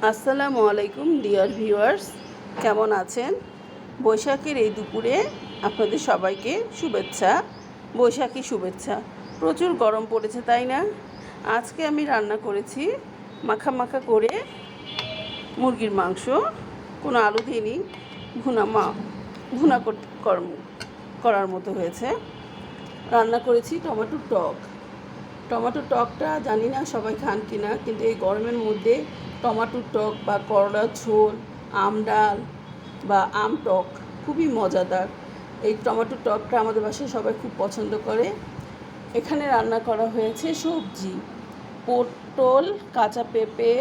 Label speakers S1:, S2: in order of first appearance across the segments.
S1: আসসালামু আলাইকুম dear viewers, কেমন আছেন? বৈশাখের এই দুপুরে আপনাদের সবাইকে শুভেচ্ছা, বৈশাখী শুভেচ্ছা। প্রচুর গরম পড়েছে, তাই না? আজকে আমি রান্না করেছি মাখা মাখা করে মুরগির মাংস, কোনো আলু দিইনি, ভুনা করার মতো হয়েছে। রান্না করেছি টমেটোর টকটা জানি না সবাই খান কি না, কিন্তু এই গরমের মধ্যে টমেটোর টক বা করলার ঝোল, আম ডাল বা আম টক খুবই মজাদার। এই টমেটোর টকটা আমাদের বাসায় সবাই খুব পছন্দ করে। এখানে রান্না করা হয়েছে সবজি, পটল, কাঁচা পেঁপে,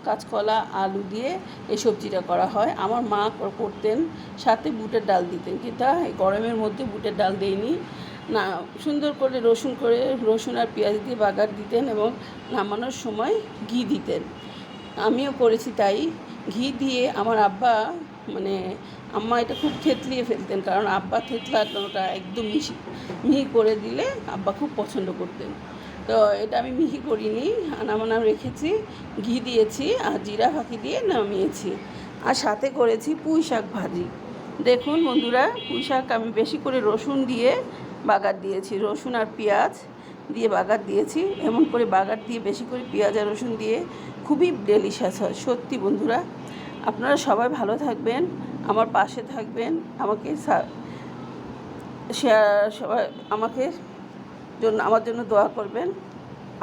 S1: কাঁচকলা, আলু দিয়ে এই সবজিটা করা হয়। আমার মা করতেন, সাথে বুটের ডাল দিতেন, কিন্তু এই গরমের মধ্যে বুটের ডাল দেয়নি না। সুন্দর করে রসুন আর পেঁয়াজ দিয়ে বাগার দিতেন এবং নামানোর সময় ঘি দিতেন। আমিও করেছি তাই। ঘি দিয়ে আমার আম্মা এটা খুব থেতলিয়ে ফেলতেন, কারণ আব্বা থেতলানোটা একদম মিহি করে দিলে আব্বা খুব পছন্দ করতেন। তো এটা আমি মিহি করিনি, নামানো রেখেছি, ঘি দিয়েছি আর জিরা ফাঁকি দিয়ে নামিয়েছি। আর সাথে করেছি পুঁই শাক ভাজি। দেখুন বন্ধুরা, পুঁই শাক আমি বেশি করে রসুন দিয়ে বাগার দিয়েছি, রসুন আর পেঁয়াজ দিয়ে বাগার দিয়েছি। এমন করে বাগার দিয়ে বেশি করে পেঁয়াজ আর রসুন দিয়ে খুবই ডেলিশিয়াস হয় সত্যি। বন্ধুরা, আপনারা সবাই ভালো থাকবেন, আমার পাশে থাকবেন, আমার জন্য দোয়া করবেন।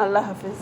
S1: আল্লাহ হাফেজ।